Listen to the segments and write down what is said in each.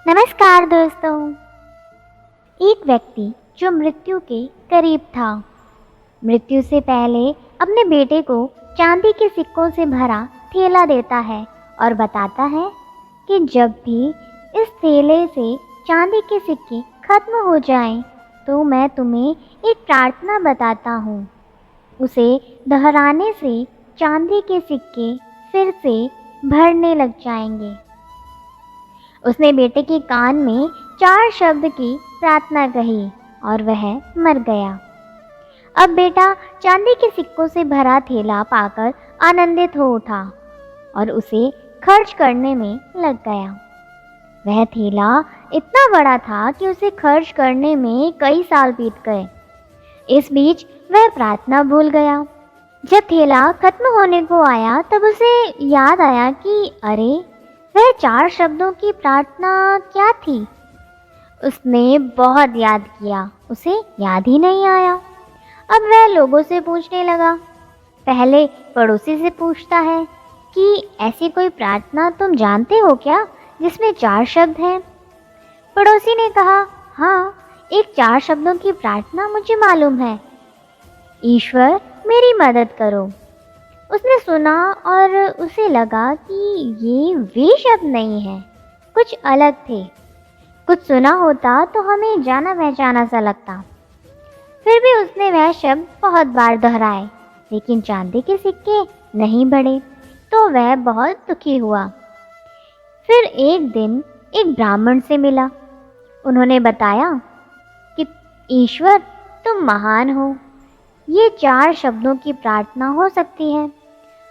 नमस्कार दोस्तों। एक व्यक्ति जो मृत्यु के करीब था, मृत्यु से पहले अपने बेटे को चांदी के सिक्कों से भरा थैला देता है और बताता है कि जब भी इस थैले से चांदी के सिक्के खत्म हो जाएं, तो मैं तुम्हें एक प्रार्थना बताता हूँ। उसे दोहराने से चांदी के सिक्के फिर से भरने लग जाएंगे। उसने बेटे के कान में 4 शब्द की प्रार्थना कही और वह मर गया। अब बेटा चांदी के सिक्कों से भरा थैला पाकर आनंदित हो उठा और उसे खर्च करने में लग गया। वह थैला इतना बड़ा था कि उसे खर्च करने में कई साल बीत गए। इस बीच वह प्रार्थना भूल गया। जब थैला खत्म होने को आया तब उसे याद आया कि अरे, वह 4 शब्दों की प्रार्थना क्या थी। उसने बहुत याद किया, उसे याद ही नहीं आया। अब वह लोगों से पूछने लगा। पहले पड़ोसी से पूछता है कि ऐसी कोई प्रार्थना तुम जानते हो क्या जिसमें 4 शब्द हैं। पड़ोसी ने कहा, हाँ, एक 4 शब्दों की प्रार्थना मुझे मालूम है। ईश्वर मेरी मदद करो। उसने सुना और उसे लगा कि ये वे शब्द नहीं हैं, कुछ अलग थे। कुछ सुना होता तो हमें जाना पहचाना सा लगता। फिर भी उसने वह शब्द बहुत बार दोहराए, लेकिन चांदी के सिक्के नहीं बढ़े, तो वह बहुत दुखी हुआ। फिर एक दिन एक ब्राह्मण से मिला। उन्होंने बताया कि ईश्वर तुम महान हो, ये 4 शब्दों की प्रार्थना हो सकती है,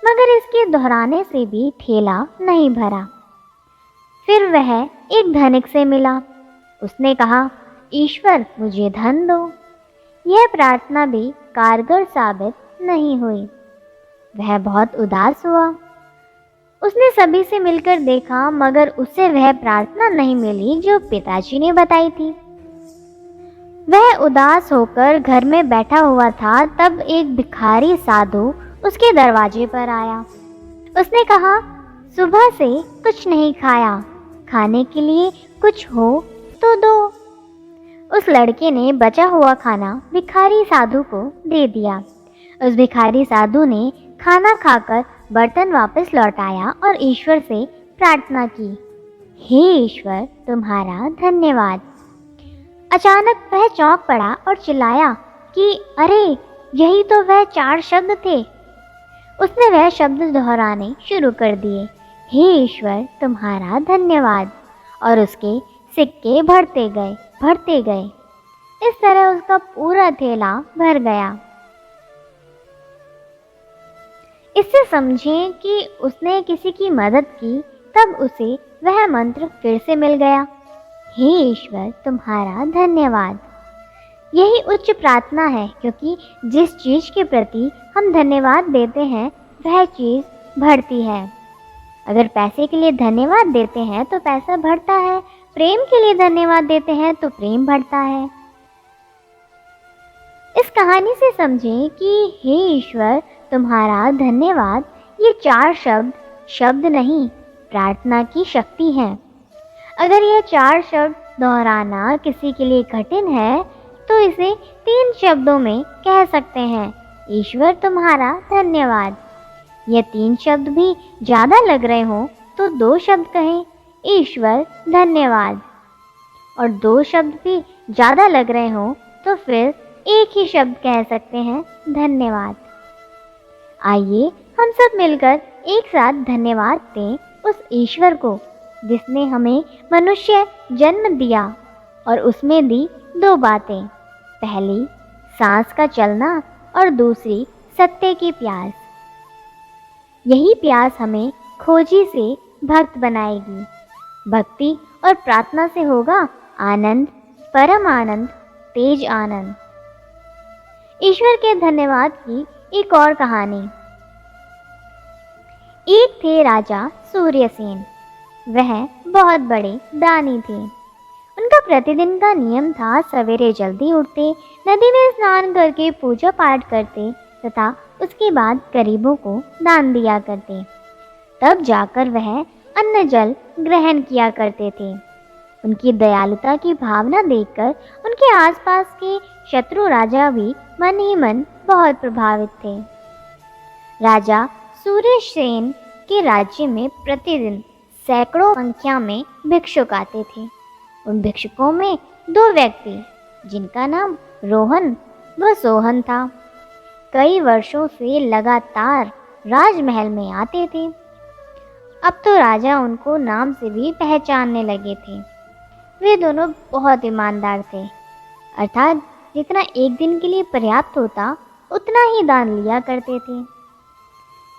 मगर इसके दोहराने से भी थैला नहीं भरा। फिर वह एक धनिक से मिला। उसने कहा, ईश्वर मुझे धन दो। यह प्रार्थना भी कारगर साबित नहीं हुई। वह बहुत उदास हुआ। उसने सभी से मिलकर देखा, मगर उसे वह प्रार्थना नहीं मिली जो पिताजी ने बताई थी। वह उदास होकर घर में बैठा हुआ था, तब एक भिखारी साधु उसके दरवाजे पर आया। उसने कहा, सुबह से कुछ नहीं खाया, खाने के लिए कुछ हो तो दो। उस लड़के ने बचा हुआ खाना भिखारी साधु को दे दिया। उस भिखारी साधु ने खाना खाकर बर्तन वापस लौटाया और ईश्वर से प्रार्थना की, हे ईश्वर तुम्हारा धन्यवाद। अचानक वह चौंक पड़ा और चिल्लाया कि अरे, यही तो वह 4 शब्द थे। उसने वह शब्द दोहराने शुरू कर दिए, हे ईश्वर तुम्हारा धन्यवाद, और उसके सिक्के भरते गए। इस तरह उसका पूरा थैला भर गया। इससे समझें कि उसने किसी की मदद की, तब उसे वह मंत्र फिर से मिल गया, हे ईश्वर तुम्हारा धन्यवाद। यही उच्च प्रार्थना है, क्योंकि जिस चीज़ के प्रति हम धन्यवाद देते हैं वह चीज़ बढ़ती है। अगर पैसे के लिए धन्यवाद देते हैं तो पैसा बढ़ता है, प्रेम के लिए धन्यवाद देते हैं तो प्रेम बढ़ता है। इस कहानी से समझें कि हे ईश्वर तुम्हारा धन्यवाद, ये 4 शब्द नहीं, प्रार्थना की शक्ति है। अगर यह 4 शब्द दोहराना किसी के लिए कठिन है तो इसे 3 शब्दों में कह सकते हैं, ईश्वर तुम्हारा धन्यवाद। यह 3 शब्द भी ज़्यादा लग रहे हों तो 2 शब्द कहें, ईश्वर धन्यवाद। और 2 शब्द भी ज़्यादा लग रहे हों तो फिर एक ही शब्द कह सकते हैं, धन्यवाद। आइए हम सब मिलकर एक साथ धन्यवाद दें उस ईश्वर को जिसने हमें मनुष्य जन्म दिया और उसमें दी 2 बातें, पहली सांस का चलना और दूसरी सत्य की प्यास। यही प्यास हमें खोजी से भक्त बनाएगी। भक्ति और प्रार्थना से होगा आनंद, परम आनंद, तेज आनंद। ईश्वर के धन्यवाद की एक और कहानी। एक थे राजा सूर्यसेन। वह बहुत बड़े दानी थे। उनका प्रतिदिन का नियम था, सवेरे जल्दी उठते, नदी में स्नान करके पूजा पाठ करते तथा उसके बाद गरीबों को दान दिया करते। तब जाकर वह अन्न जल ग्रहण किया करते थे। उनकी दयालुता की भावना देखकर उनके आसपास के शत्रु राजा भी मन ही मन बहुत प्रभावित थे। राजा सूर्यसेन के राज्य में प्रतिदिन सैकड़ों संख्या में भिक्षुक आते थे। उन भिक्षुकों में दो व्यक्ति, जिनका नाम रोहन व सोहन था, कई वर्षों से लगातार राजमहल में आते थे। अब तो राजा उनको नाम से भी पहचानने लगे थे। वे दोनों बहुत ईमानदार थे, अर्थात जितना एक दिन के लिए पर्याप्त होता उतना ही दान लिया करते थे।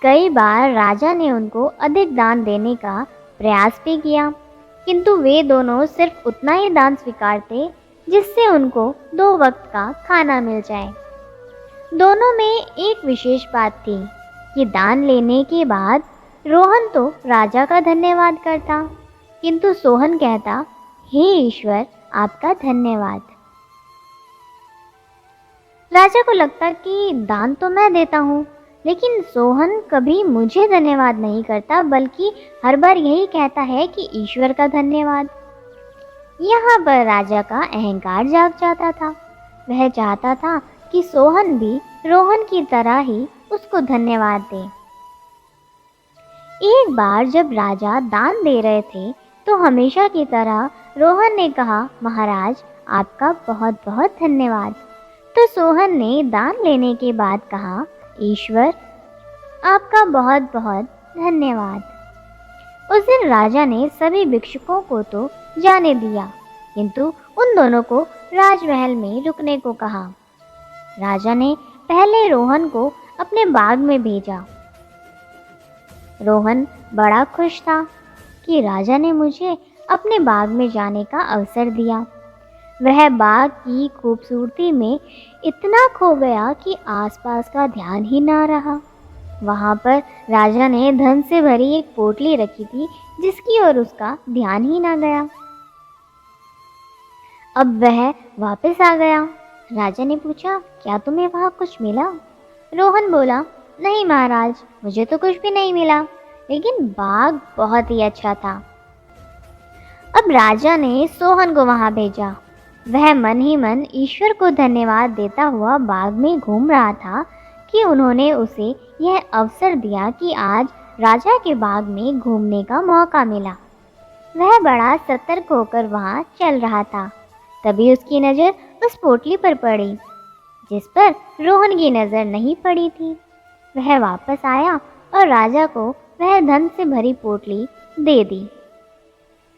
कई बार राजा ने उनको अधिक दान देने का प्रयास भी किया, किंतु वे दोनों सिर्फ उतना ही दान स्वीकारते जिससे उनको 2 वक्त का खाना मिल जाए। दोनों में एक विशेष बात थी कि दान लेने के बाद रोहन तो राजा का धन्यवाद करता, किंतु सोहन कहता, हे ईश्वर, आपका धन्यवाद। राजा को लगता कि दान तो मैं देता हूँ, लेकिन सोहन कभी मुझे धन्यवाद नहीं करता, बल्कि हर बार यही कहता है कि ईश्वर का धन्यवाद। यहाँ पर राजा का अहंकार जाग जाता था। वह चाहता था कि सोहन भी रोहन की तरह ही उसको धन्यवाद दे। एक बार जब राजा दान दे रहे थे तो हमेशा की तरह रोहन ने कहा, महाराज, आपका बहुत बहुत धन्यवाद। तो सोहन ने दान लेने के बाद कहा, ईश्वर, आपका बहुत बहुत धन्यवाद। उस दिन राजा ने सभी भिक्षुकों को तो जाने दिया, किंतु उन दोनों को राजमहल में रुकने को कहा। राजा ने पहले रोहन को अपने बाग में भेजा। रोहन बड़ा खुश था कि राजा ने मुझे अपने बाग में जाने का अवसर दिया। वह बाग की खूबसूरती में इतना खो गया कि आसपास का ध्यान ही ना रहा। वहाँ पर राजा ने धन से भरी एक पोटली रखी थी, जिसकी ओर उसका ध्यान ही ना गया। अब वह वापस आ गया। राजा ने पूछा, क्या तुम्हें वहाँ कुछ मिला? रोहन बोला, नहीं महाराज, मुझे तो कुछ भी नहीं मिला, लेकिन बाग बहुत ही अच्छा था। अब राजा ने सोहन को वहाँ भेजा। वह मन ही मन ईश्वर को धन्यवाद देता हुआ बाग में घूम रहा था कि उन्होंने उसे यह अवसर दिया कि आज राजा के बाग में घूमने का मौका मिला। वह बड़ा सतर्क होकर वहाँ चल रहा था। तभी उसकी नज़र उस पोटली पर पड़ी, जिस पर रोहन की नज़र नहीं पड़ी थी। वह वापस आया और राजा को वह धन से भरी पोटली दे दी।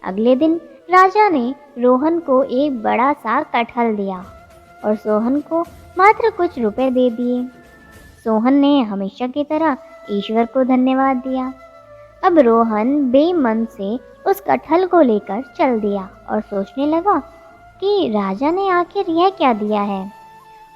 अगले दिन राजा ने रोहन को एक बड़ा सा कटहल दिया और सोहन को मात्र कुछ रुपए दे दिए। सोहन ने हमेशा की तरह ईश्वर को धन्यवाद दिया। अब रोहन बेमन से उस कटहल को लेकर चल दिया और सोचने लगा कि राजा ने आखिर यह क्या दिया है,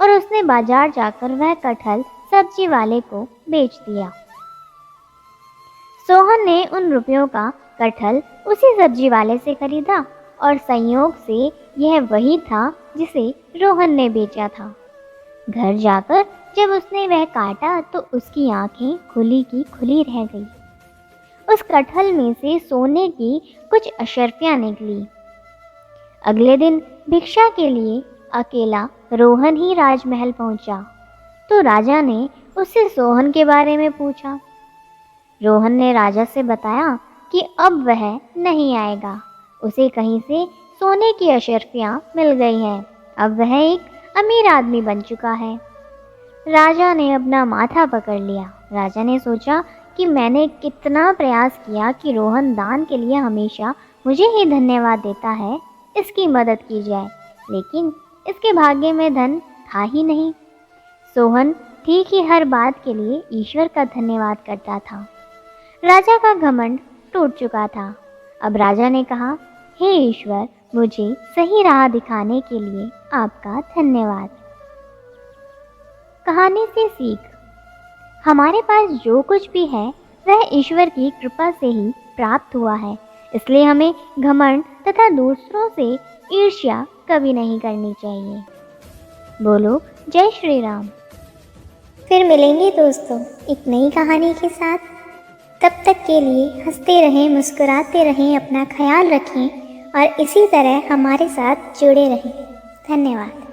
और उसने बाजार जाकर वह कटहल सब्जी वाले को बेच दिया। सोहन ने उन रुपयों का कटहल उसी सब्जी वाले से खरीदा और संयोग से यह वही था जिसे रोहन ने बेचा था। घर जाकर जब उसने वह काटा तो उसकी आंखें खुली की खुली रह गई। उस कटहल में से सोने की कुछ अशर्फियाँ निकली। अगले दिन भिक्षा के लिए अकेला रोहन ही राजमहल पहुंचा तो राजा ने उससे सोहन के बारे में पूछा। रोहन ने राजा से बताया कि अब वह नहीं आएगा, उसे कहीं से सोने की अशर्फियाँ मिल गई हैं। अब वह एक अमीर आदमी बन चुका है। राजा ने अपना माथा पकड़ लिया। राजा ने सोचा कि मैंने कितना प्रयास किया कि रोहन दान के लिए हमेशा मुझे ही धन्यवाद देता है, इसकी मदद की जाए, लेकिन इसके भाग्य में धन था ही नहीं। सोहन ठीक ही हर बात के लिए ईश्वर का धन्यवाद करता था। राजा का घमंड टूट चुका था। अब राजा ने कहा, हे ईश्वर, मुझे सही राह दिखाने के लिए आपका धन्यवाद। कहानी से सीख, हमारे पास जो कुछ भी है वह ईश्वर की कृपा से ही प्राप्त हुआ है, इसलिए हमें घमंड तथा दूसरों से ईर्ष्या कभी नहीं करनी चाहिए। बोलो जय श्री राम। फिर मिलेंगे दोस्तों एक नई कहानी के साथ। तब तक के लिए हंसते रहें, मुस्कुराते रहें, अपना ख्याल रखें और इसी तरह हमारे साथ जुड़े रहें। धन्यवाद।